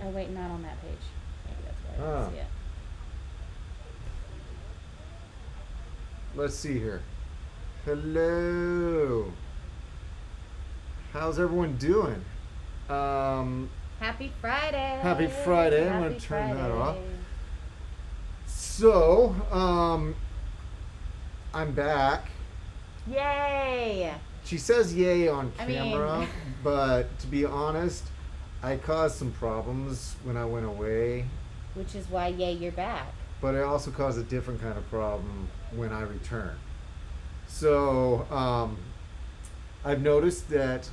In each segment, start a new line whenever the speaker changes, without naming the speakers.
Oh, wait, not on that page. Maybe that's why I didn't see it.
Let's see here. Hello. How's everyone doing?
Happy Friday.
Happy Friday. I'm going to turn that off. So, I'm back.
Yay.
She says yay on
I
camera,
mean-
but to be honest, I caused some problems when I went away,
Which is why, yay, you're back.
but I also caused a different kind of problem when I return. So, I've noticed that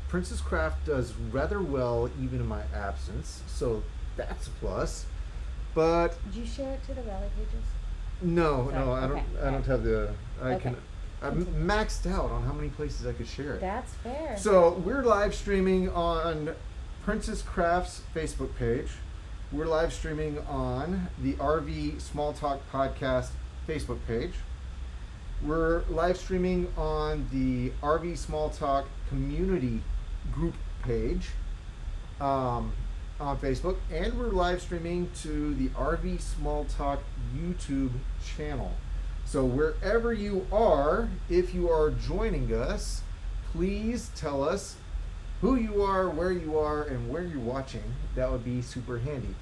Princess Craft does rather well even in my absence, so that's a plus. But
Did you share it to the Rally pages?
no,
Sorry.
I don't.
Okay.
I don't have the. I
Okay.
can. I'm maxed out on how many places I could share it.
That's fair.
So we're live streaming on Princess Craft's Facebook page. We're live streaming on the RV Small Talk Podcast Facebook page. We're live streaming on the RV Small Talk community group page on Facebook, and we're live streaming to the RV Small Talk YouTube channel. So wherever you are, if you are joining us, please tell us who you are, where you are, and where you're watching. That would be super handy.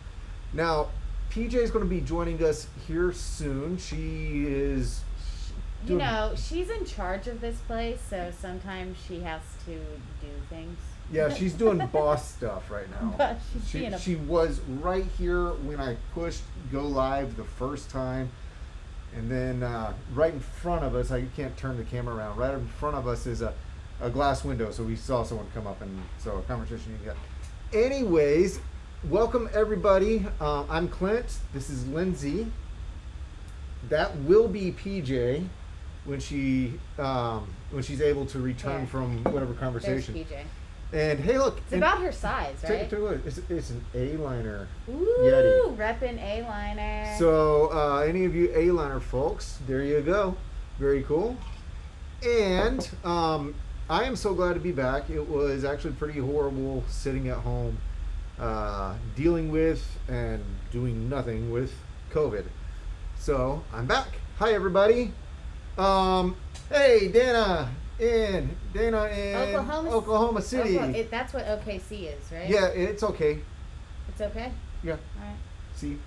Now, PJ is going to be joining us here soon. She is
You know, she's in charge of this place, so sometimes she has to do things.
Yeah, she's doing boss stuff right now.
But she's being a-
She was right here when I pushed go live the first time. And then right in front of us, I can't turn the camera around, right in front of us is a glass window. So we saw someone come up, and so a conversation you got. Anyways, welcome everybody. I'm Clint. This is Lindsay. That will be PJ when she's able to return
Yeah.
from whatever
There's
conversation.
PJ.
And hey, look,
It's about her size, right?
take a look. It's an A-liner
Ooh,
Yeti.
reppin' A-liner.
So any of you A-liner folks, there you go. Very cool. And I am so glad to be back. It was actually pretty horrible sitting at home, dealing with and doing nothing with COVID. So I'm back. Hi everybody. Hey Dana in Oklahoma City.
That's what OKC is, right?
Yeah, it's okay.
It's okay?
Yeah.
Alright.
See.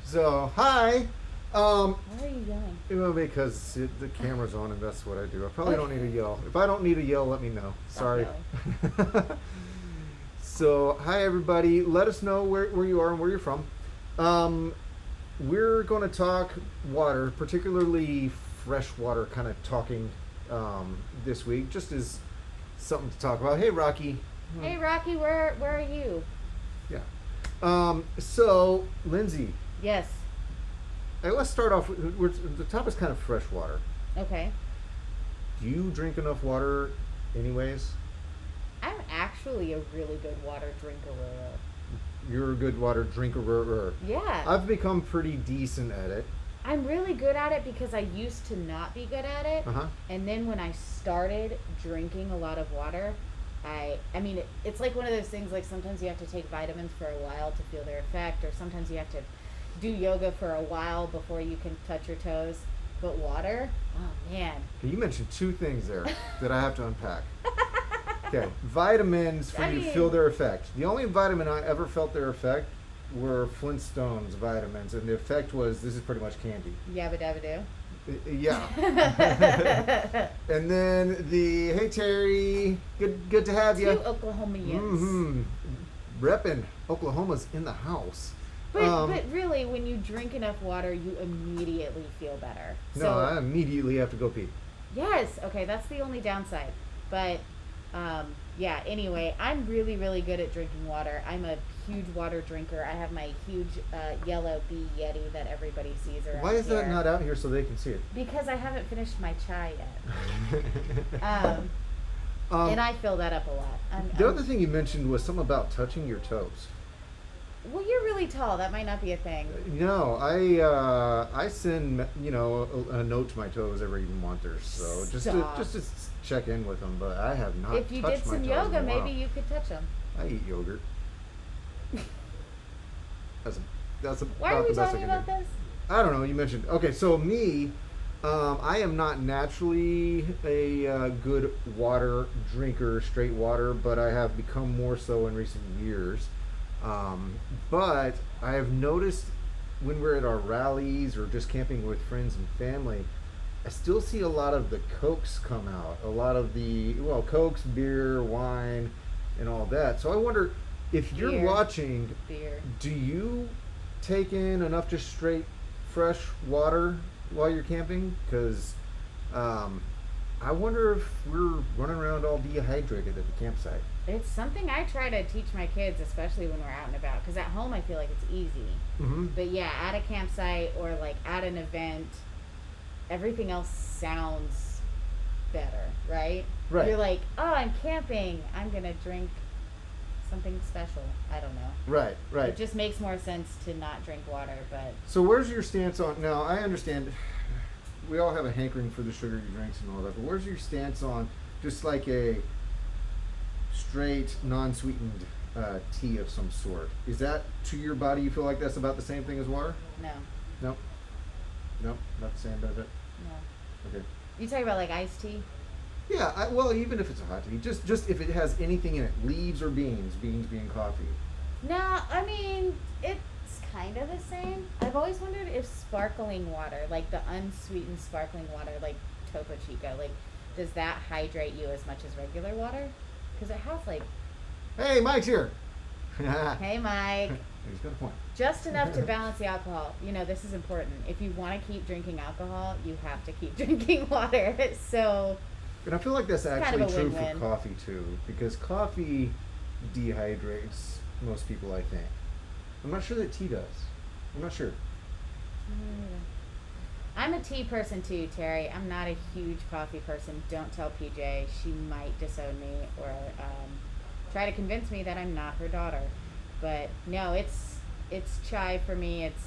So hi.
Where are you going?
Well, because the camera's on and that's what I do. I probably don't
Okay.
need to yell. If I don't need to yell, let me know.
Stop
Sorry.
yelling.
So hi everybody. Let us know where you are and where you're from. We're going to talk water, particularly fresh water, kind of talking this week, just as something to talk about. Hey Rocky.
Hey Rocky, where are you?
Yeah. So Lindsay,
Yes.
hey, let's start off. The topic's kind of fresh water.
Okay.
Do you drink enough water, anyways?
I'm actually a really good water drinker.
You're a good water drinker.
Yeah.
I've become pretty decent at it.
I'm really good at it because I used to not be good at it.
Uh-huh.
And then when I started drinking a lot of water, it's like one of those things, like sometimes you have to take vitamins for a while to feel their effect, or sometimes you have to do yoga for a while before you can touch your toes. But water, oh man.
You mentioned two things there that I have to unpack. Okay, vitamins for you feel their effect. The only vitamin I ever felt their effect were Flintstones vitamins, and the effect was this is pretty much candy.
Yabba dabba do.
Yeah. And then the hey Terry, good to have you.
Two Oklahomans.
Mm-hmm. Reppin' Oklahoma's in the house.
But really, when you drink enough water, you immediately feel better.
No, I immediately have to go pee.
Yes. Okay, that's the only downside. But yeah. Anyway, I'm really, really good at drinking water. I'm a huge water drinker. I have my huge yellow bee Yeti that everybody sees around
Why is
here.
that not out here so they can see it?
Because I haven't finished my chai yet. And I fill that up a lot.
The other thing you mentioned was something about touching your toes.
Well, you're really tall. That might not be a thing.
No, I send a note to my toes every month or so just to check in with them, but I have not.
If you
touched
did
my
some
toes
yoga,
in a while.
maybe you could touch them.
I eat yogurt. That's
Why are
about
we
the best I
talking
can
about
do.
this?
I don't know. You mentioned okay. So me, I am not naturally a good water drinker, straight water, but I have become more so in recent years. But I have noticed when we're at our rallies or just camping with friends and family, I still see a lot of the Cokes come out. A lot of the Cokes, beer, wine, and all that. So I wonder if you're
Beer.
watching,
Beer.
do you take in enough just straight fresh water while you're camping? Because I wonder if we're running around all dehydrated at the campsite.
It's something I try to teach my kids, especially when we're out and about. Because at home, I feel like it's easy.
Mm-hmm.
But yeah, at a campsite or like at an event, everything else sounds better, right?
Right.
You're like, oh, I'm camping. I'm going to drink something special. I don't know.
Right, right.
It just makes more sense to not drink water, but
So where's your stance on? Now I understand we all have a hankering for the sugary drinks and all that, but where's your stance on just like a straight, non-sweetened tea of some sort? Is that to your body? You feel like that's about the same thing as water?
no.
Nope. Nope. Not the same, does it?
No.
Okay.
You talking about like iced tea?
Yeah. Well, even if it's a hot tea, just if it has anything in it, leaves or beans, beans being coffee.
No, I mean, it's kind of the same. I've always wondered if sparkling water, like the unsweetened sparkling water, like Topo Chico, like, does that hydrate you as much as regular water? Because it has, like,
Hey, Mike's here.
hey, Mike,
He's got a point.
just enough to balance the alcohol. You know, this is important. If you want to keep drinking alcohol, you have to keep drinking water. So,
And I feel like that's
kind
actually
of a
true
win-win.
for coffee too, because coffee dehydrates most people, I think. I'm not sure that tea does. I'm not sure.
I'm a tea person too, Terry. I'm not a huge coffee person. Don't tell PJ. She might disown me or try to convince me that I'm not her daughter. But no, it's chai for me. It's,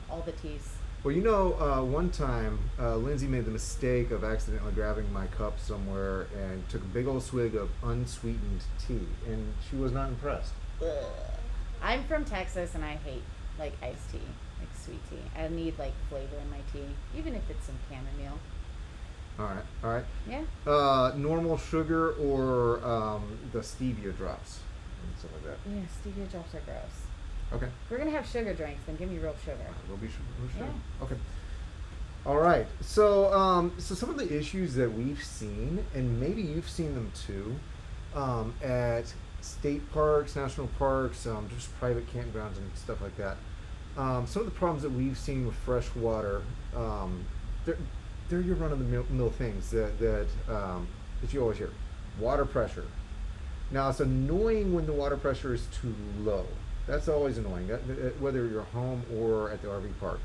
all the teas.
Well, one time Lindsay made the mistake of accidentally grabbing my cup somewhere and took a big old swig of unsweetened tea, and she was not impressed.
Ugh. I'm from Texas and I hate like iced tea, like sweet tea. I need like flavor in my tea, even if it's some chamomile.
All right.
Yeah.
Normal sugar or the stevia drops and stuff like that.
Yeah, stevia drops are gross.
Okay.
If we're gonna have sugar drinks, then give me real sugar.
Will be sugar.
Yeah.
Okay. All right. So, so some of the issues that we've seen, and maybe you've seen them too, at state parks, national parks, just private campgrounds and stuff like that. Some of the problems that we've seen with fresh water, they're your run-of-the-mill things that you always hear. Water pressure. Now, it's annoying when the water pressure is too low. That's always annoying, whether you're home or at the RV park.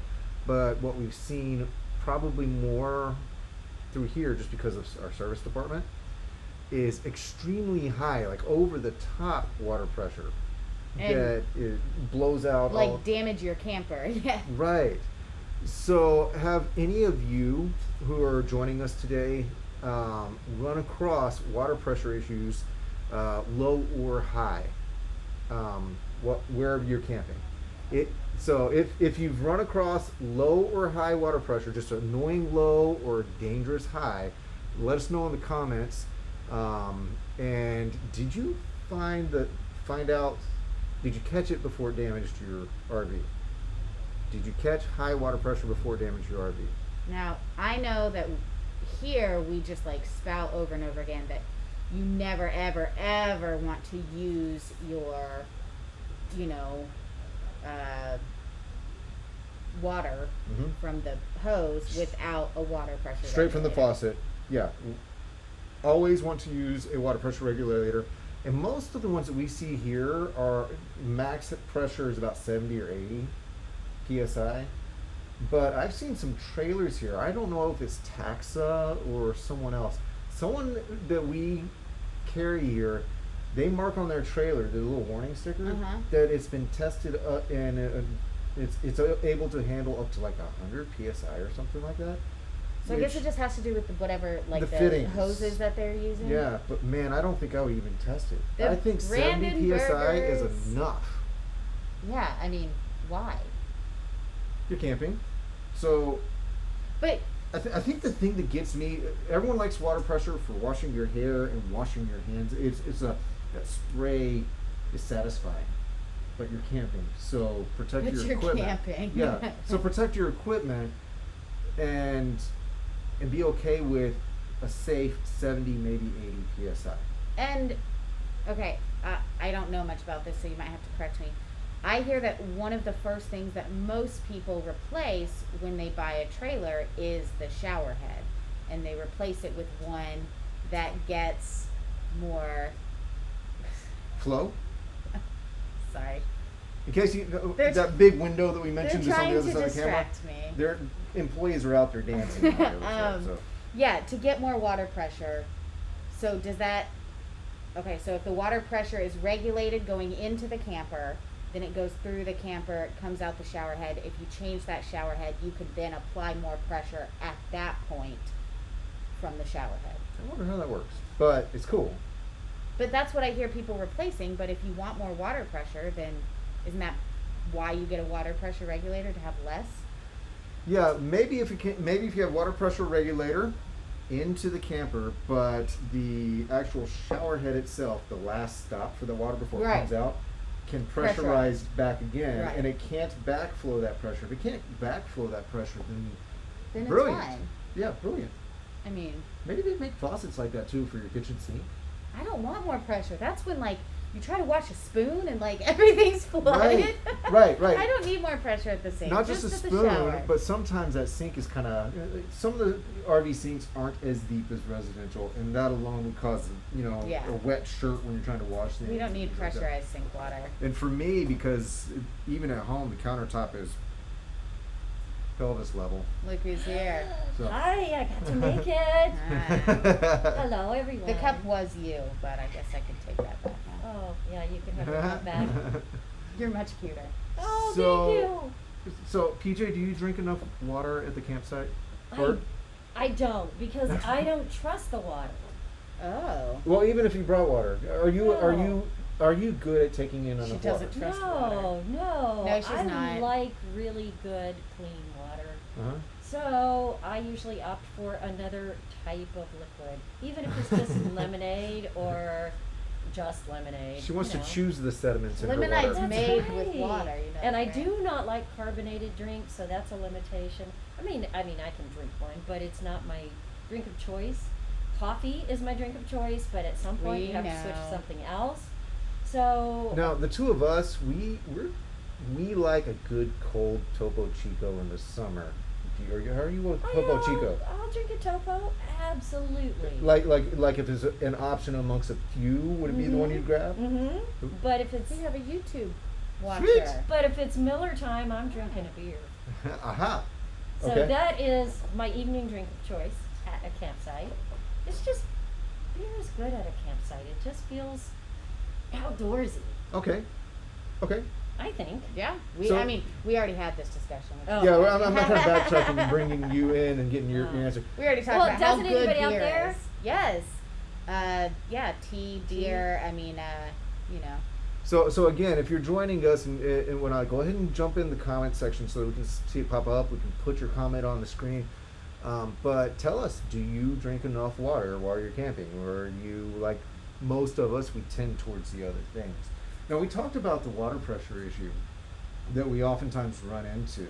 But what we've seen probably more through here, just because of our service department, is extremely high, like over the top water pressure,
And
that it blows out
like
all.
damage your camper. Yeah.
Right. So, have any of you who are joining us today run across water pressure issues, low or high, wherever you're camping? So if you've run across low or high water pressure, just annoying low or dangerous high, let us know in the comments. And did you did you catch it before it damaged your RV? Did you catch high water pressure before it damaged your RV?
Now, I know that here we just like spout over and over again that you never, ever, ever want to use your, water
Mm-hmm.
from the hose without a water pressure
Straight from the
regulator.
faucet. Yeah. Always want to use a water pressure regulator. And most of the ones that we see here are max pressure is about 70 or 80 psi. But I've seen some trailers here. I don't know if it's Taxa or someone else. Someone that we carry here, they mark on their trailer, the little warning sticker,
Uh-huh.
that it's been tested and it's able to handle up to like 100 psi or something like that.
So I guess it just has to do with whatever, like
the
the
fittings.
hoses that they're using.
Yeah, but man, I don't think I would even test it.
The
I think 70
Brandon
psi
burgers.
is enough.
Yeah, I mean, why?
You're camping, so
But
I think the thing that gets me, everyone likes water pressure for washing your hair and washing your hands. That spray is satisfying, but you're camping, so protect
But
your
you're
equipment.
camping.
Yeah, so protect your equipment, and be okay with a safe 70, maybe 80 psi.
And okay, I don't know much about this, so you might have to correct me. I hear that one of the first things that most people replace when they buy a trailer is the shower head, and they replace it with one that gets more.
Flow.
Sorry,
In case you
They're
that big window that we mentioned
they're
just on
trying
the other
to
side of the camera.
distract me.
Their employees are out there dancing. on the other side, so.
Yeah, to get more water pressure. So does that? Okay, so if the water pressure is regulated going into the camper, then it goes through the camper, it comes out the shower head. If you change that shower head, you could then apply more pressure at that point from the shower head.
I wonder how that works, but it's cool.
But that's what I hear people replacing. But if you want more water pressure, then isn't that why you get a water pressure regulator, to have less?
Yeah, maybe if you have water pressure regulator into the camper, but the actual shower head itself, the last stop for the water before it
Right.
comes out, can
Pressure.
pressurize back again,
Right.
and it can't backflow that pressure. If it can't backflow that pressure,
Then
brilliant.
it's fine.
Yeah, brilliant.
I mean,
Maybe they make faucets like that too for your kitchen sink.
I don't want more pressure. That's when like you try to wash a spoon and like everything's flooded.
Right, right.
I don't need more pressure at the sink.
Not just a
at the
spoon,
shower.
but sometimes that sink is kind of. Some of the RV sinks aren't as deep as residential, and that alone would cause
Yeah.
a wet shirt when you're trying to wash things.
We don't need
things like that.
pressurized sink water.
And for me, because even at home, the countertop is pelvis level.
Look who's here.
So.
Hi, I got to make it.
Ah.
Hello, everyone.
The cup was you, but I guess I can take that back now.
Oh, yeah, you can have your cup back.
You're much cuter.
Oh,
So-
thank you.
So, PJ, do you drink enough water at the campsite? Or,
I don't, because I don't trust the water.
Oh.
well, even if you brought water, are
No.
you good at taking in
She
enough
doesn't
water?
trust water.
No.
No, she's
I
not.
like really good, clean water.
Uh-huh.
So I usually opt for another type of liquid, even if it's just lemonade or just lemonade.
She wants
you
to
know.
choose the sediments in her
Lemonade's
water.
That's
made with
right.
water, you know.
And I
right?
do not like carbonated drinks, so that's a limitation. I mean, I can drink one, but it's not my drink of choice. Coffee is my drink of choice, but at some point
We
you have to switch
know.
to something else. So
Now, the two of us, we like a good cold Topo Chico in the summer. How are you with Topo Chico?
I'll drink a Topo, absolutely.
Like if there's an option amongst a few, would it be the one you'd grab?
Mm-hmm. But if it's
We have a YouTube watcher.
Sweet.
but if it's Miller time, I'm drinking a beer.
Aha.
So
Okay.
that is my evening drink of choice at a campsite. It's just beer is good at a campsite. It just feels outdoorsy,
Okay. Okay.
I think.
Yeah.
So-
I mean, we already had this discussion.
Oh.
Yeah, well, I'm not kind of backtracking and bringing you in and getting your answer.
We already talked
Well,
about how
doesn't
good
anybody out
beer
there?
is. Yes. Yeah, tea, beer. I mean, you know.
So again, if you're joining us and whatnot, go ahead and jump in the comment section so that we can see it pop up. We can put your comment on the screen. But tell us, do you drink enough water while you're camping? Or are you, like most of us, we tend towards the other things? Now, we talked about the water pressure issue that we oftentimes run into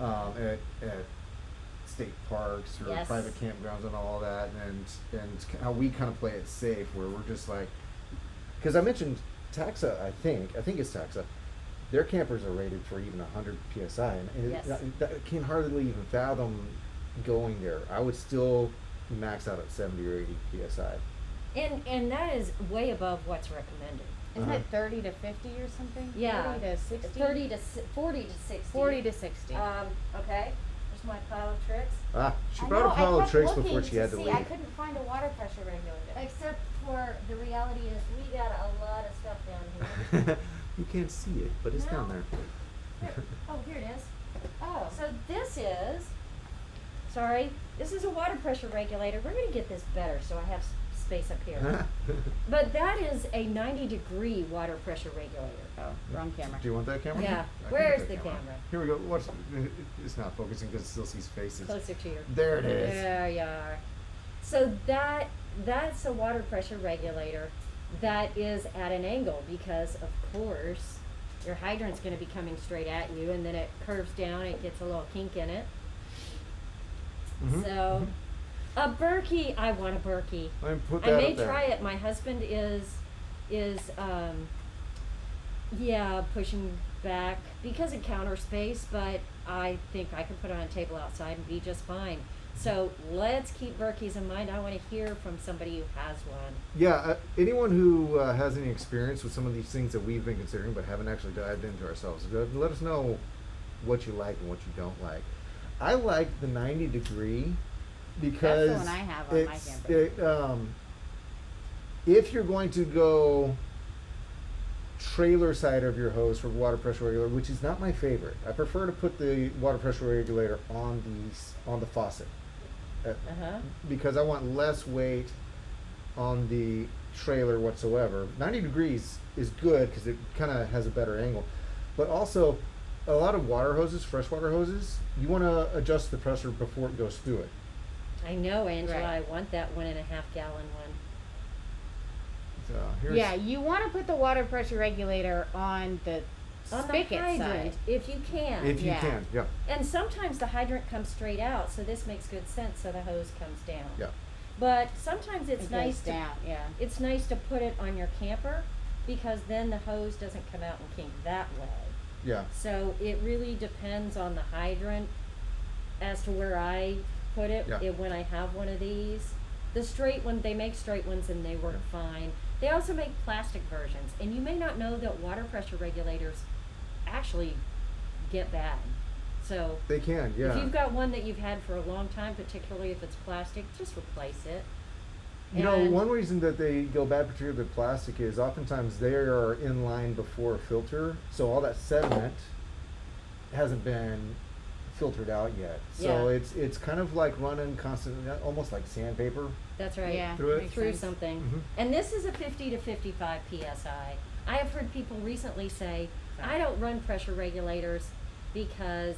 at state parks or
Yes.
private campgrounds and all that, and how we kind of play it safe, where we're just like, because I mentioned Taxa, I think it's Taxa. Their campers are rated for even 100 psi, and
Yes.
I can hardly even fathom going there. I would still max out at 70 or 80 psi.
And that is way above what's recommended.
Isn't
Uh-huh.
it 30 to 50 or something?
Yeah.
30 to 60?
40 to 60.
40 to 60.
Okay. There's my pile of tricks.
She
I
brought
know,
a
I
pile of
kept
tricks
looking
before she had to
see.
leave.
I couldn't find a water pressure regulator.
Except for the reality is we got a lot of stuff down here.
You can't see it, but it's down
No.
there.
Oh, here it is.
Oh.
So this is, sorry, this is a water pressure regulator. We're going to get this better so I have space up here. But that is a 90-degree water pressure regulator.
Oh, wrong camera.
Do you want that camera?
Yeah.
I can
Where's
get that
the camera?
Here we go. Watch. It's not focusing because it still sees faces.
Closer to your.
There it is.
There you are. So that's a water pressure regulator that is at an angle because, of course, your hydrant's going to be coming straight at you, and then it curves down. It gets a little kink in it.
Mhm,
So,
mhm.
a Berkey. I want a Berkey.
Let me put
I
that
may
up there.
try it. My husband is pushing back because of counter space, but I think I can put it on a table outside and be just fine. So let's keep Berkeys in mind. I want to hear from somebody who has one.
Yeah, anyone who has any experience with some of these things that we've been considering but haven't actually dived into ourselves, let us know what you like and what you don't like. I like the 90-degree because
That's the one I have on my camper.
If you're going to go trailer side of your hose for water pressure regulator, which is not my favorite, I prefer to put the water pressure regulator on the faucet. Because I want less weight on the trailer whatsoever. 90 degrees is good because it kind of has a better angle. But also, a lot of water hoses, freshwater hoses, you want to adjust the pressure before it goes through it.
I know, Angela.
Right.
I want that 1.5 gallon one.
So here's,
Yeah, you want to put the water pressure regulator on the
On the
spigot
hydrant,
side.
if you can.
if you
Yeah.
can, yeah.
And sometimes the hydrant comes straight out, so this makes good sense. So the hose comes down.
Yeah.
But sometimes it's
It
nice
goes down, yeah.
It's nice to put it on your camper because then the hose doesn't come out and kink that way.
Yeah.
So it really depends on the hydrant as to where I put it.
Yeah.
When I have one of these, the straight one, they make straight ones and they work fine. They also make plastic versions, and you may not know that water pressure regulators actually get bad. So
They can, yeah.
if you've got one that you've had for a long time, particularly if it's plastic, just replace it.
You know,
And-
one reason that they go bad, particularly with plastic, is oftentimes they are in line before a filter, so all that sediment hasn't been filtered out yet. So
Yeah.
it's kind of like running constant, almost like sandpaper.
That's right.
Yeah,
Through it?
makes
Through
sense.
something.
Mhm.
And this is a 50 to 55 psi. I have heard people recently say, I don't run pressure regulators because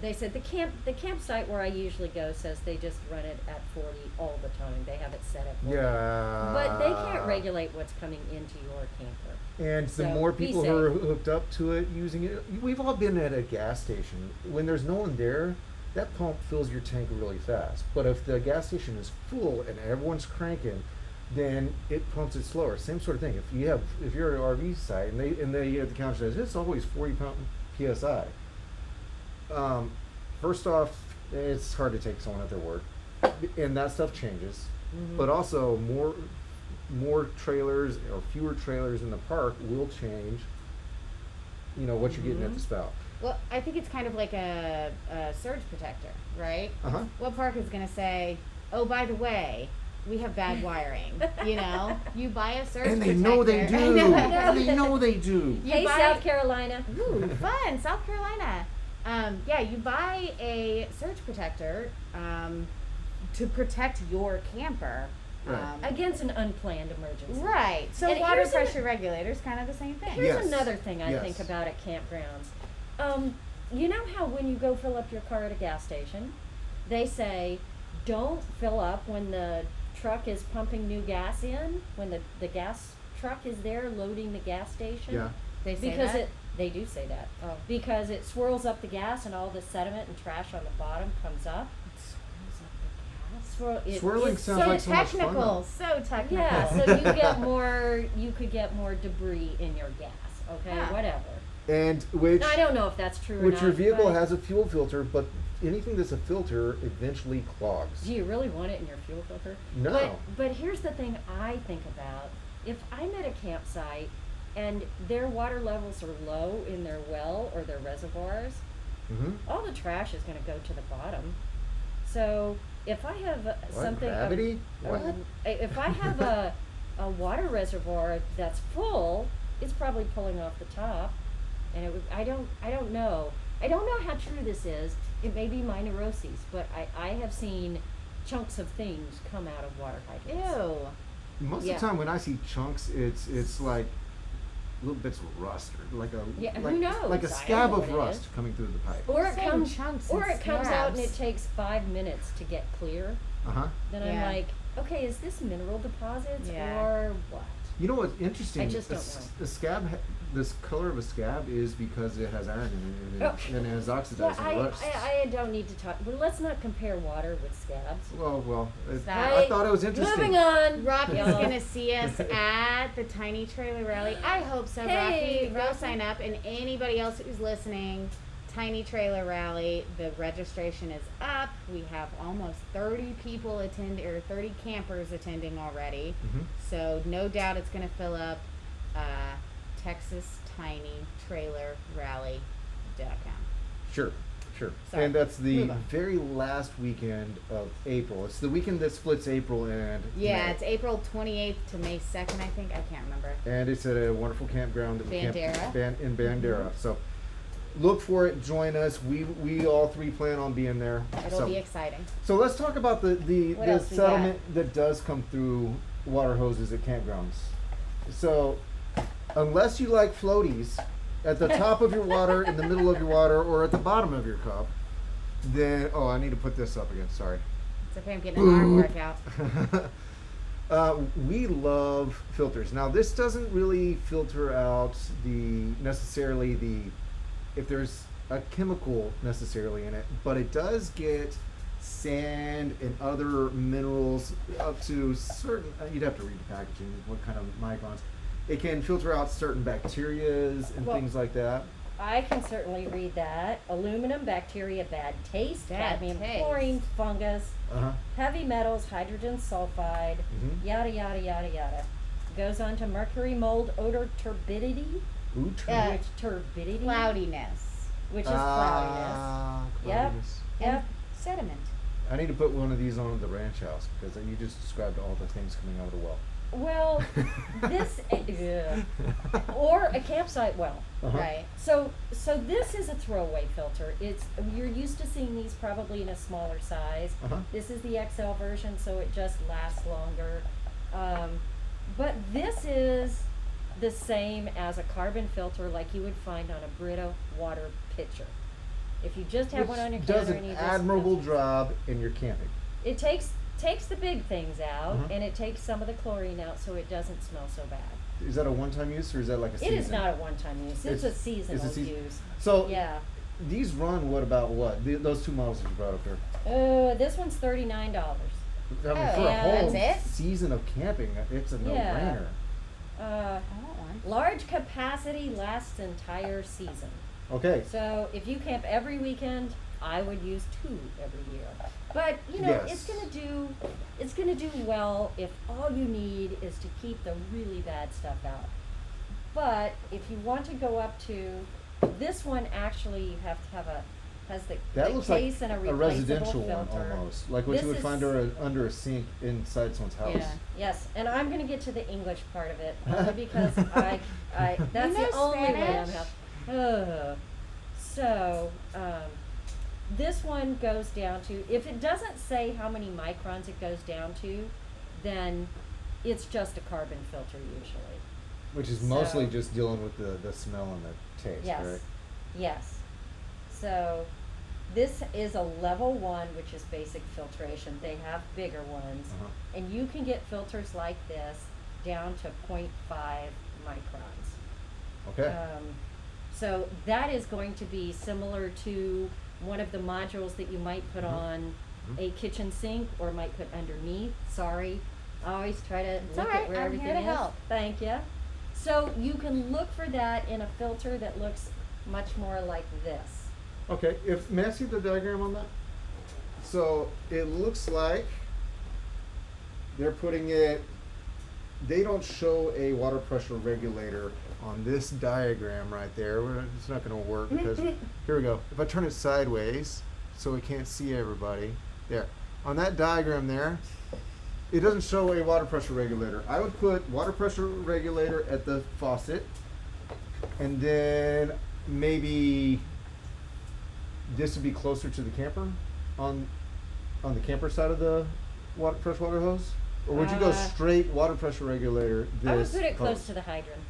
they said the campsite where I usually go says they just run it at 40 all the time. They have it set at 40.
Yeah.
But they can't regulate what's coming into your camper.
And the
So,
more
be
people who are
safe.
hooked up to it, using it, we've all been at a gas station. When there's no one there, that pump fills your tank really fast. But if the gas station is full and everyone's cranking, then it pumps it slower. Same sort of thing. If you're at an RV site and they at the counter says it's always 40 psi. First off, it's hard to take someone at their word, and that stuff changes.
Mhm.
But also more trailers or fewer trailers in the park will change. You know what you're getting at the spout.
Well, I think it's kind of like a surge protector, right?
Uh huh.
What park is going to say, oh, by the way, we have bad wiring? You know, you buy a surge
And
protector.
they know they do.
I know.
And they know they do.
You
Hey,
buy-
South Carolina.
Ooh, fun, South Carolina. Yeah, you buy a surge protector to protect your camper.
Right.
Against an unplanned emergency.
Right. So
And
water
here's an-
pressure regulator is kind of the same thing.
Here's
Yes.
another thing I
Yes.
think about at campgrounds. You know how when you go fill up your car at a gas station, they say, don't fill up when the truck is pumping new gas in, when the gas truck is there loading the gas station?
Yeah.
They say
Because
that?
they do say that.
Oh.
Because it swirls up the gas and all the sediment and trash on the bottom comes up.
Swirling
it's
sounds
so
like so much fun,
technical.
though.
So technical.
Yeah, so you could get more debris in your gas. Okay,
Yeah.
whatever.
And which
I don't know if that's true or
which
not.
your vehicle
but
has a fuel filter, but anything that's a filter eventually clogs.
Do you really want it in your fuel filter?
No.
But here's the thing I think about. If I'm at a campsite and their water levels are low in their well or their reservoirs,
Mm-hmm.
all the trash is going to go to the bottom. So if I have something,
Gravity? What?
If I have a water reservoir that's full, it's probably pulling off the top, and it would. I don't know. I don't know how true this is. It may be my neuroses, but I have seen chunks of things come out of water hydrants.
Ew.
Most
Yeah.
of the time when I see chunks, it's like little bits of rust, or like
Yeah,
like,
who knows?
like a
I don't
scab
know
of
what it
rust
is.
coming through the pipe.
Or it
Saying
comes,
chunks
or
and
it comes out and it
scabs.
takes 5 minutes to get clear. Then I'm
Yeah.
like, okay, is this mineral deposits
Yeah.
or what?
You know what's interesting?
I just don't
The scab, this color of a scab is because it has iron in it, and it has
Yeah,
oxidized and rust.
I don't need to talk. Well, let's not compare water with scabs.
Well,
Stop.
I thought it was interesting.
Moving on.
Rocky's
y'all.
gonna see us at the Tiny Trailer Rally. I hope so,
Hey,
Rocky. Go
Rocky.
sign up, and anybody else who's listening, Tiny Trailer Rally. The registration is up. We have almost 30 people attend, or 30 campers attending already.
Mhm.
So no doubt it's gonna fill up. Texas Tiny Trailer Rally.com.
Sure.
Sorry.
And that's the
Move on.
very last weekend of April. It's the weekend that splits April and
Yeah,
May.
it's April 28th to May 2nd, I think. I can't remember.
And it's at a wonderful campground that
Bandera.
in Bandera. So look for it. Join us. We all three plan on being there.
It'll be exciting.
So let's talk about the
What else we
settlement that does come through water hoses at campgrounds. So unless you like floaties at the top of your water, in the middle of your water, or at the bottom of your cup, then I need to put this up again. Sorry.
It's okay, I'm getting an arm workout.
We love filters. Now this doesn't really filter out necessarily if there's a chemical necessarily in it, but it does get sand and other minerals up to certain. You'd have to read the packaging, what kind of microns. It can filter out certain bacterias and
Well,
things like that.
I can certainly read that. Aluminum, bacteria, bad taste,
Bad
cadmium,
taste.
chlorine, fungus,
Uh-huh.
heavy metals, hydrogen sulfide,
Mhm.
yada yada yada yada. Goes on to mercury, mold, odor, turbidity,
Ooh,
Yeah.
turbidity,
Cloudiness.
which is cloudiness.
Cloudiness.
Yep.
And sediment.
I need to put one of these on the ranch house because you just described all the things coming out of the well.
Well, this or a campsite well.
Uh-huh.
Right.
So this is a throwaway filter. You're used to seeing these probably in a smaller size.
Uh-huh.
This is the XL version, so it just lasts longer. But this is the same as a carbon filter like you would find on a Brita water pitcher. If you just have
Which
one on your
does
counter
an
and you
admirable
just
job in your camping.
it takes the big things out
Uh-huh.
and it takes some of the chlorine out so it doesn't smell so bad.
Is that a one-time use or is that like a season?
It is not a one-time use. It's a seasonal use.
So
Yeah.
these run those two models that you brought up there?
This one's $39.
I mean,
Oh,
for a
yeah,
whole
that's it?
season of camping, it's a
Yeah.
no-brainer.
Uh,
I want one.
large capacity lasts entire season.
Okay.
So if you camp every weekend, I would use 2 every year. But
Yes.
it's gonna do well if all you need is to keep the really bad stuff out. But if you want to go up to this one, actually you have to have has the
That looks like
case and a
a
replaceable
residential one
filter.
almost, like what
This
you would
is-
find under a sink inside someone's house.
Yeah.
Yes, and I'm going to get to the English part of it only because I that's
You
the
know
only way I'm
Spanish?
So, this one goes down to, if it doesn't say how many microns it goes down to, then it's just a carbon filter usually.
Which is mostly
So-
just dealing with the smell and the taste,
Yes.
right?
Yes. So this is a level 1, which is basic filtration. They have bigger ones.
Uh-huh.
And you can get filters like this down to 0.5 microns.
Okay.
So that is going to be similar to one of the modules that you might put
Mhm.
on
Mhm.
a kitchen sink or might put underneath. Sorry, I always try to
It's
look
all right,
at where
I'm
everything
here to
is.
help.
Thank you. So you can look for that in a filter that looks much more like this.
Okay, may I see the diagram on that? So it looks like they're putting it, they don't show a water pressure regulator on this diagram right there. It's not gonna work because, here we go. If I turn it sideways so we can't see everybody, there. On that diagram there, it doesn't show a water pressure regulator. I would put water pressure regulator at the faucet, and then maybe this would be closer to the camper on on the camper side of the freshwater hose, or would you go straight water pressure regulator?
I would
This
put it close
hose?
to the hydrant.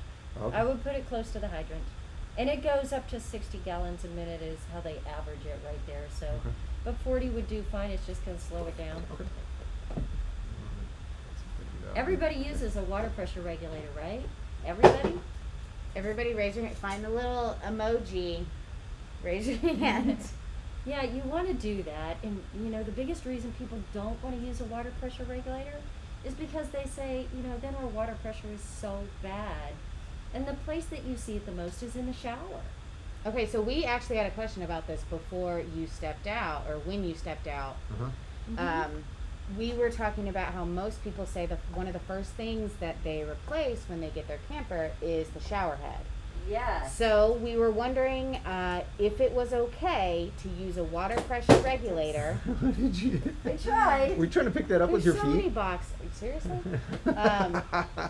Okay.
I would put it close to the hydrant. And it goes up to 60 gallons a minute is how they average it right there. So,
Okay.
but 40 would do fine. It's just going to slow it down.
Okay.
Everybody uses a water pressure regulator, right? Everybody?
Everybody raise your hand. Find the little emoji. Raise your hand.
Yeah, you want to do that. And, you know, the biggest reason people don't want to use a water pressure regulator is because they say, you know, then our water pressure is so bad. And the place that you see it the most is in the shower.
Okay, so we actually had a question about this before you stepped out, or when you stepped out.
Uh-huh.
We were talking about how most people say that one of the first things that they replace when they get their camper is the shower head.
Yes.
So we were wondering if it was okay to use a water pressure regulator.
What did you?
I tried.
We're trying to pick that up with your
There's so many
feet.
boxes. Seriously?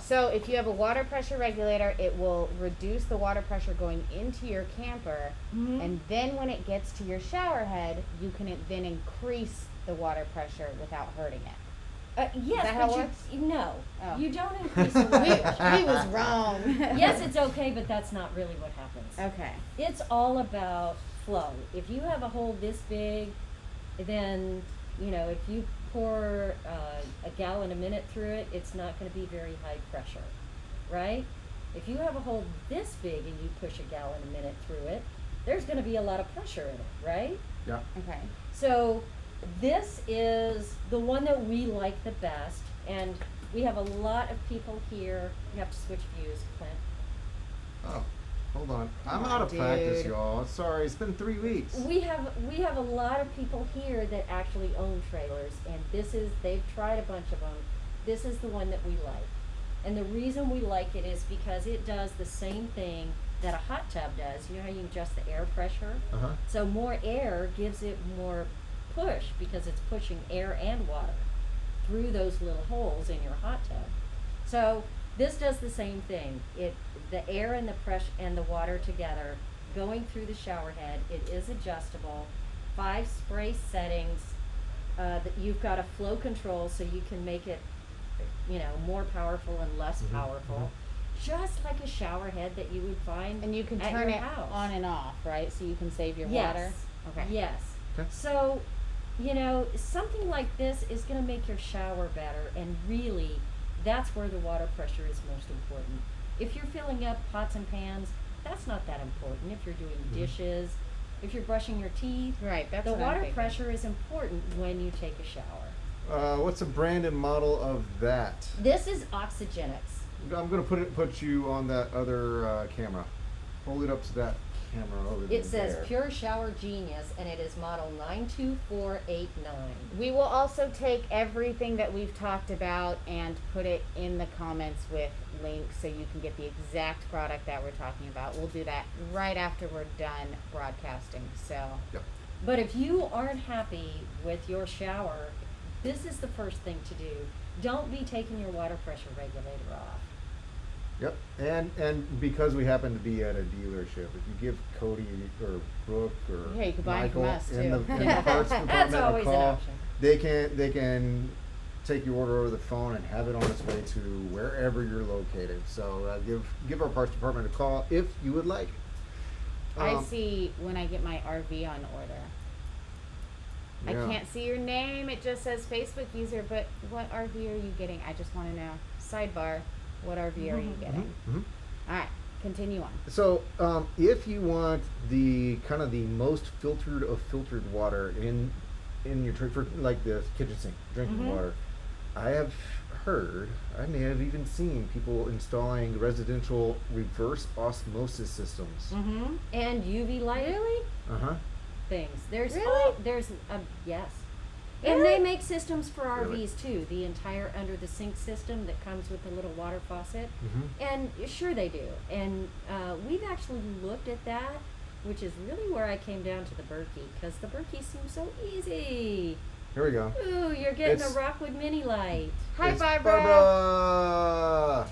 So if you have a water pressure regulator, it will reduce the water pressure going into your camper,
Mhm.
and then when it gets to your shower head, you can then increase the water pressure without hurting it.
Yes,
that how it
but
works?
no,
Oh.
you don't increase the water pressure.
He was wrong.
Yes, it's okay, but that's not really what happens.
Okay.
It's all about flow. If you have a hole this big, then, you know, if you pour a gallon a minute through it, it's not going to be very high pressure, right? If you have a hole this big and you push a gallon a minute through it, there's going to be a lot of pressure in it, right?
Yeah.
Okay.
So this is the one that we like the best, and we have a lot of people here. You have to switch views, Clint.
Oh, hold on. I'm
Come
out
on,
of practice,
dude.
y'all. Sorry, it's been 3 weeks.
We have a lot of people here that actually own trailers, and they've tried a bunch of them. This is the one that we like, and the reason we like it is because it does the same thing that a hot tub does. You know how you adjust the air pressure?
Uh-huh.
So more air gives it more push because it's pushing air and water through those little holes in your hot tub. So this does the same thing. The air and the pressure and the water together going through the shower head. It is adjustable. 5 spray settings. That you've got a flow control so you can make it, you know, more powerful and less
Mhm,
powerful. Just like a shower head that you would find
And you can
at
turn
your
it
house.
on and off, right? So you can save your
Yes.
water. Okay.
Yes.
Okay.
So, you know, something like this is going to make your shower better, and really, that's where the water pressure is most important. If you're filling up pots and pans, that's not that important. If you're doing dishes, if you're brushing your teeth,
Right. That's
the
what I'm
water
thinking.
pressure is important when you take a shower.
What's the brand and model of that?
This is Oxygenics.
I'm gonna put you on that other camera. Hold it up to that camera over there.
It says Pure Shower Genius, and it is model 92489.
We will also take everything that we've talked about and put it in the comments with links so you can get the exact product that we're talking about. We'll do that right after we're done broadcasting. So,
Yep.
But if you aren't happy with your shower, this is the first thing to do. Don't be taking your water pressure regulator off.
Yep. And because we happen to be at a dealership, if you give Cody or Brooke or
Yeah, you could buy 'em from
Michael
us,
in the
too.
parts
That's
department a
always an
call,
option.
they can take your order over the phone and have it on its way to wherever you're located. So give our parts department a call if you would like.
I see when I get my RV on order. I
Yeah.
can't see your name. It just says Facebook user, but what RV are you getting? I just want to know. Sidebar, what RV are you getting?
Mhm.
All right, continue on.
So, if you want the kind of the most filtered of filtered water in your drink, for like the kitchen sink drinking
Mhm.
water, I have heard, I may have even seen people installing residential reverse osmosis systems.
Mm-hmm. And UV light
Uh huh.
things. There's
Really?
yes. And
Really?
they make systems for
Really?
RVs too. The entire under the sink system that comes with the little water faucet.
Mhm.
And sure they do. And we've actually looked at that, which is really where I came down to the Berkey, because the Berkey seems so easy.
Here we go.
Ooh, you're getting
It's-
a Rockwood Mini Light.
Hi,
It's
Barbara.
Barbara.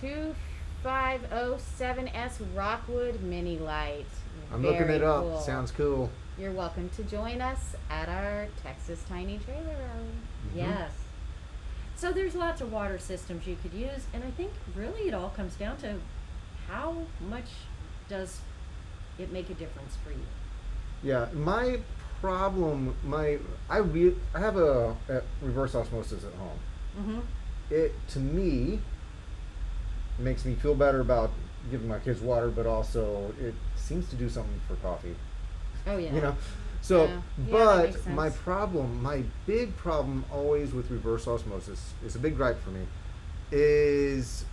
507S Rockwood Mini Light.
I'm looking
Very
it up.
cool.
Sounds cool.
You're welcome to join us at our Texas Tiny Trailer Rally.
Yes. So there's lots of water systems you could use, and I think really it all comes down to how much does it make a difference for you?
Yeah, my problem, I have a reverse osmosis at home.
Mm-hmm.
It, to me, makes me feel better about giving my kids water, but also it seems to do something for coffee.
Oh yeah.
You know, so
Yeah. Yeah, that makes
but my
sense.
problem, my big problem always with reverse osmosis, is a big gripe for me, is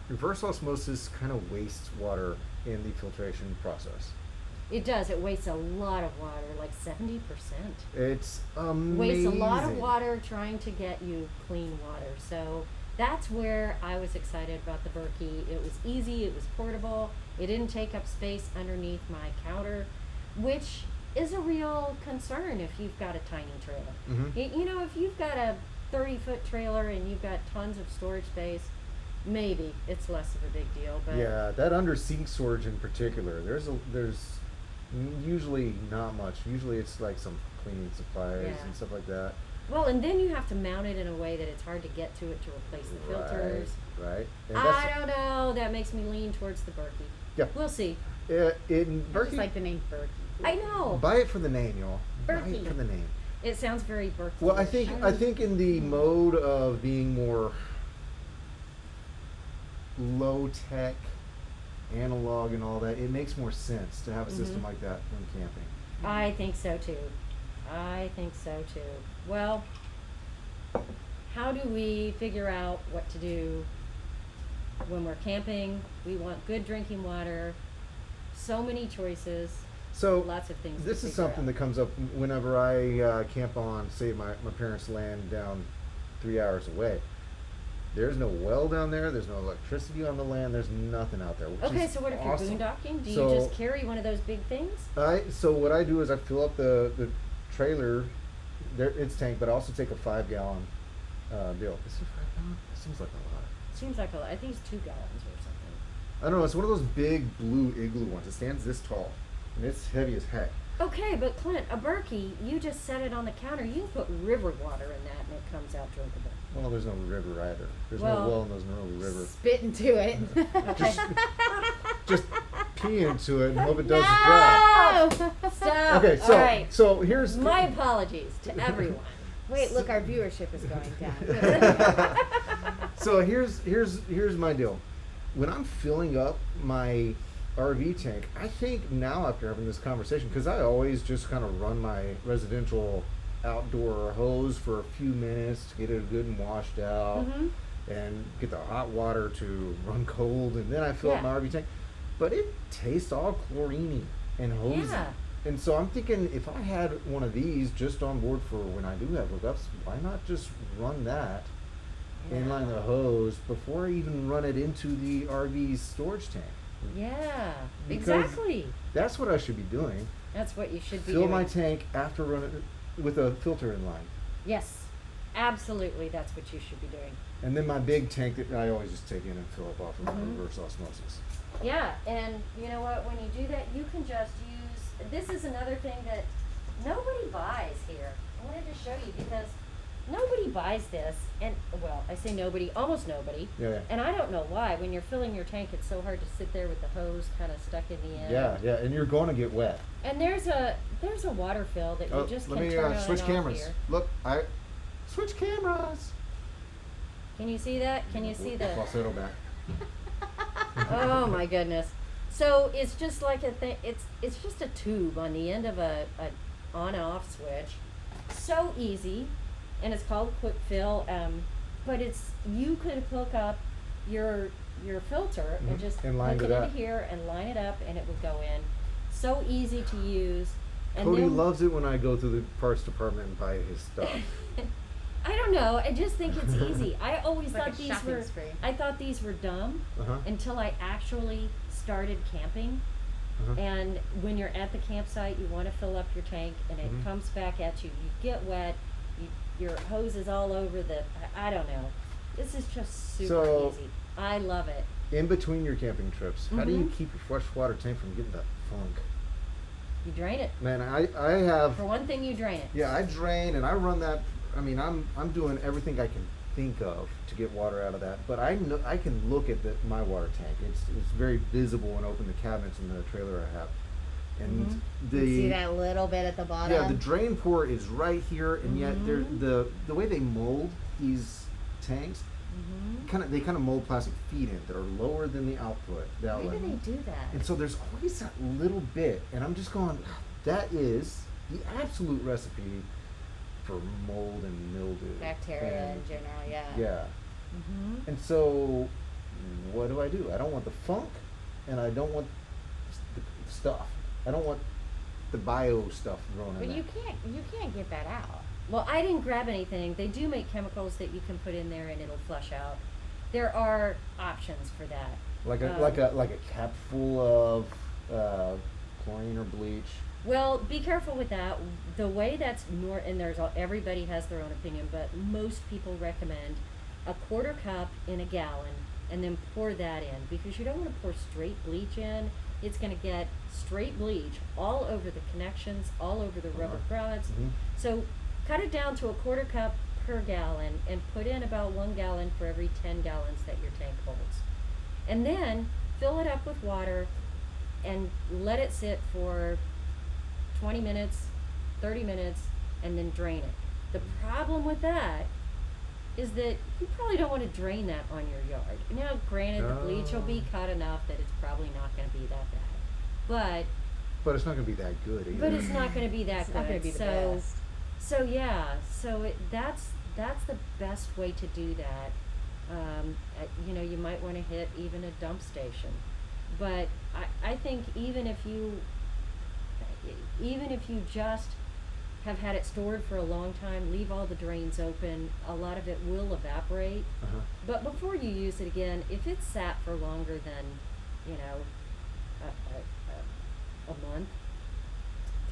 reverse osmosis kind of wastes water in the filtration process.
It does. It wastes a lot of water, like 70%.
It's amazing.
Wastes a lot of water trying to get you clean water. So that's where I was excited about the Berkey. It was easy, it was portable, it didn't take up space underneath my counter, which is a real concern if you've got a tiny trailer.
Mhm.
You know, if you've got a 30-foot trailer and you've got tons of storage space, maybe it's less of a big deal. But
Yeah, that under sink storage in particular, there's usually not much. Usually it's like some cleaning supplies
Yeah.
and stuff like that.
well, and then you have to mount it in a way that it's hard to get to it to replace the filters.
Right. And
I don't know. That makes me lean towards the Berkey.
Yeah.
We'll see.
In
I just
Berkey,
like the name Berkey.
I know.
buy it for the name, y'all. Buy
Berkey.
it for the name.
It sounds very Berkey.
Well, I think in the mode of being more low tech, analog, and all that, it makes more sense to have a system
Mhm.
like that when camping.
I think so too. I think so too. Well, how do we figure out what to do when we're camping? We want good drinking water. So many choices.
So
Lots of things.
this
to
is
figure
something
out.
that comes up whenever I camp on, say, my parents' land down 3 hours away. There's no well down there. There's no electricity on the land. There's nothing out there. Which
Okay,
is
so what if
awesome.
you're boondocking? Do
So-
you just carry one of those big things?
So what I do is I fill up the trailer, its tank, but I also take a 5-gallon deal. Is it 5 gallon? It seems like a lot.
Seems like a lot. I think it's 2 gallons or something.
I don't know. It's one of those big blue igloo ones. It stands this tall, and it's heavy as heck.
Okay, but Clint, a Berkey, you just set it on the counter. You can put river water in that and it comes out drinkable.
Well, there's no river either. There's
Well-
no well and there's no river.
Spit into it.
Just, just pee into it and hope it does the job.
No!
Stop.
Okay, so
All right.
so here's
My apologies to everyone.
Wait, look, our viewership is going down.
So here's my deal. When I'm filling up my RV tank, I think now after having this conversation, because I always just kind of run my residential outdoor hose for a few minutes to get it good and washed out,
Mhm.
and get the hot water to run cold, and then I fill up
Yeah.
my RV tank. But it tastes all chloriney and hosey.
Yeah.
And so I'm thinking, if I had one of these just on board for when I do have hookups, why not just run that, inline the hose, before I even run it into the RV's storage tank?
Yeah,
Because-
exactly.
That's what I should be doing.
That's what you should be
Fill
doing.
my tank after running it with a filter in line.
Yes, absolutely. That's what you should be doing.
And then my big tank that I always just take in and fill up off of my
Mhm.
reverse osmosis.
Yeah, and you know what? When you do that, you can just use. This is another thing that nobody buys here. I wanted to show you because nobody buys this, and well, I say nobody, almost nobody.
Yeah.
And I don't know why. When you're filling your tank, it's so hard to sit there with the hose kind of stuck in the end.
Yeah, and you're going to get wet.
And there's a water fill that you just
let
can
me
turn on
switch
and off
cameras.
here.
Look, I switch cameras.
Can you see that? Can you see the?
Falsetto back.
Oh my goodness. So it's just like a thing. It's just a tube on the end of a on and off switch. So easy, and it's called quick fill. But it's you could hook up your filter and
Mhm.
just
And line
hook
it
it into
up.
here and line it up, and it would go in. So easy to use. And
Cody
then,
loves it when I go through the parts department and buy his stuff.
I don't know. I just think it's easy. I always
It's like
thought
a
these
shopping
were.
spree.
I thought these were dumb
Uh-huh.
until I actually started camping.
Uh-huh.
And when you're at the campsite, you want to fill up your tank, and it
Mhm.
comes back at you. You get wet. Your hose is all over the. I don't know. This is just super
So-
easy. I love it.
in between your camping trips, how do you
Mhm.
keep your freshwater tank from getting that funk?
You drain it.
Man, I have.
For one thing, you drain it.
Yeah, I drain and I run that. I mean, I'm doing everything I can think of to get water out of that. But I know I can look at my water tank. It's very visible and open the cabinets in the trailer I have, and
Mhm.
the
You see that little bit at the bottom?
yeah the drain port is right here, and yet
Mhm.
the way they mold these tanks
Mhm.
they kind of mold plastic feet in that are lower than the output. The
Why
outlet.
do they do that?
And so there's always that little bit, and I'm just going, that is the absolute recipe for mold and mildew.
Bacteria
And-
in general, yeah.
Yeah.
Mhm.
And so, what do? I don't want the funk, and I don't want the stuff. I don't want the bio stuff growing
But
in there.
you can't get that out.
Well, I didn't grab anything. They do make chemicals that you can put in there and it'll flush out. There are options for that.
Like a
Um,
like a cap full of chlorine or bleach.
Well, be careful with that. The way that's and everybody has their own opinion, but most people recommend a quarter cup in a gallon and then pour that in, because you don't want to pour straight bleach in. It's going to get straight bleach all over the connections, all over the rubber grommets.
Mhm.
So cut it down to a quarter cup per gallon and put in about 1 gallon for every 10 gallons that your tank holds. And then fill it up with water and let it sit for 20 minutes, 30 minutes, and then drain it. The problem with that is that you probably don't want to drain that on your yard. Now, granted, the bleach will be cut enough that it's probably not going to be that bad.
But it's not going to be that good either.
But it's not going to be that
It's
good.
not going to be the best.
So yeah, that's the best way to do that. You might want to hit even a dump station, but I think even if you just have had it stored for a long time, leave all the drains open, a lot of it will evaporate.
Uh-huh.
But before you use it again, if it's sat for longer than, a month,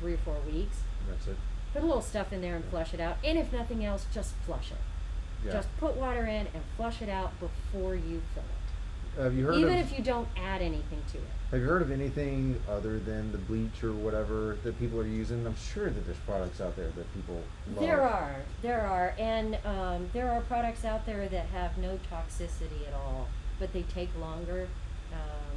3 or 4 weeks,
That's it.
put a little stuff in there and flush it out. And if nothing else, just flush it.
Yeah.
Just put water in and flush it out before you fill it.
Have you heard
Even
of
if you don't add anything to it.
Have you heard of anything other than the bleach or whatever that people are using? I'm sure that there's products out there that people love.
There are, and there are products out there that have no toxicity at all, but they take longer.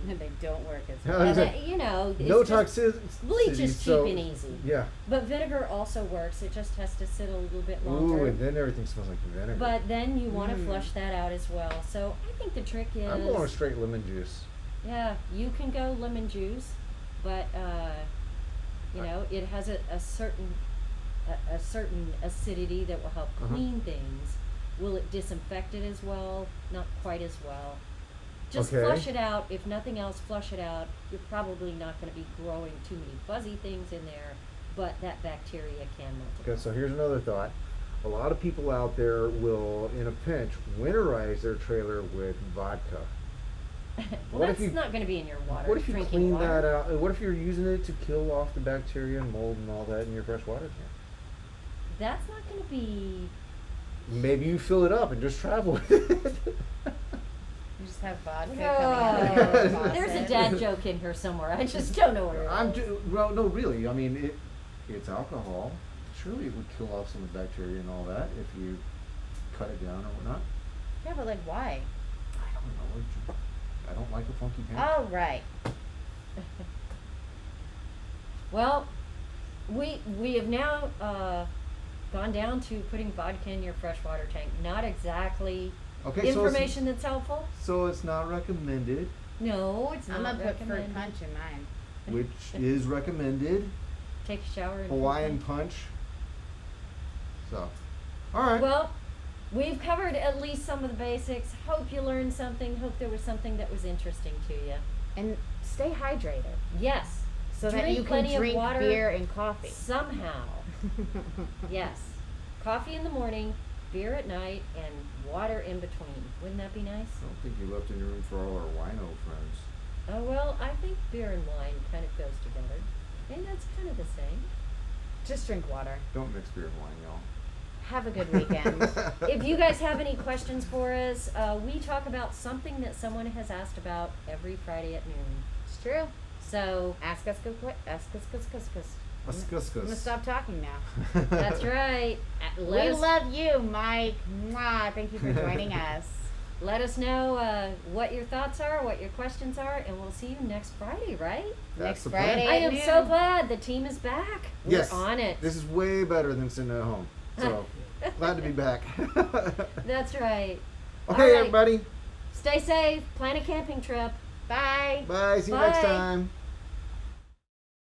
And they don't work as
Yeah,
well.
And
exactly.
it's
No
just-
toxicity.
Bleach is cheap
so-
and easy.
Yeah.
But vinegar also works. It just has to sit a little bit
Ooh,
longer.
and then everything smells like vinegar.
But then you want to flush that out as well. So I think the trick is,
I'm going with straight lemon juice.
yeah, you can go lemon juice, but it has a certain acidity that will help
Uh-huh.
clean things. Will it disinfect it as well? Not quite as well. Just
Okay.
flush it out. If nothing else, flush it out. You're probably not going to be growing too many fuzzy things in there, but that bacteria can multiply.
Okay, so here's another thought. A lot of people out there will, in a pinch, winterize their trailer with vodka.
Well,
What if
that's
you-
not going to be in your water.
What if you
drinking
clean
water.
that out? What if you're using it to kill off the bacteria and mold and all that in your fresh water tank?
That's not going to be.
Maybe you fill it up and just travel with it.
You just have vodka
No.
coming out of your faucet.
There's a dad joke in here somewhere. I just don't know where it is.
Well, no, really. I mean, it's alcohol. Surely it would kill off some of the bacteria and all that if you cut it down or whatnot.
Yeah, but like why?
I don't know. I don't like a funky tank.
Oh, right.
Well, we have now gone down to putting vodka in your freshwater tank. Not exactly
Okay,
information that's helpful.
so it's not recommended,
No, it's
I'm
not
gonna put fruit
recommended.
punch in mine.
which is recommended.
Take a shower and
Hawaiian punch. So, all right.
Well, we've covered at least some of the basics. Hope you learned something. Hope there was something that was interesting to you.
And stay hydrated
Yes.
so that
Drink
you can
plenty of
drink
water
beer and coffee.
Somehow. Yes. Coffee in the morning, beer at night, and water in between. Wouldn't that be nice?
I don't think you left any room for all our wino friends.
Oh, well, I think beer and wine kind of goes together. And that's kind of the same.
Just drink water.
Don't mix beer and wine, y'all.
Have a good weekend.
If you guys have any questions for us, we talk about something that someone has asked about every Friday at noon.
It's true.
So
Ask us good questions. Ask us good. I'm gonna stop talking now.
that's right.
We love you, Mike. Mwah. Thank you for joining us.
Let us know what your thoughts are, what your questions are, and we'll see you next Friday, right?
Next
the plan.
Friday.
I
at
am
noon.
so glad the team is back.
Yes.
We're on it.
This is way better than sitting at home. So glad to be back.
That's right. All
Okay,
right.
everybody.
Stay safe. Plan a camping trip.
Bye.
Bye. See you next
Bye.
time.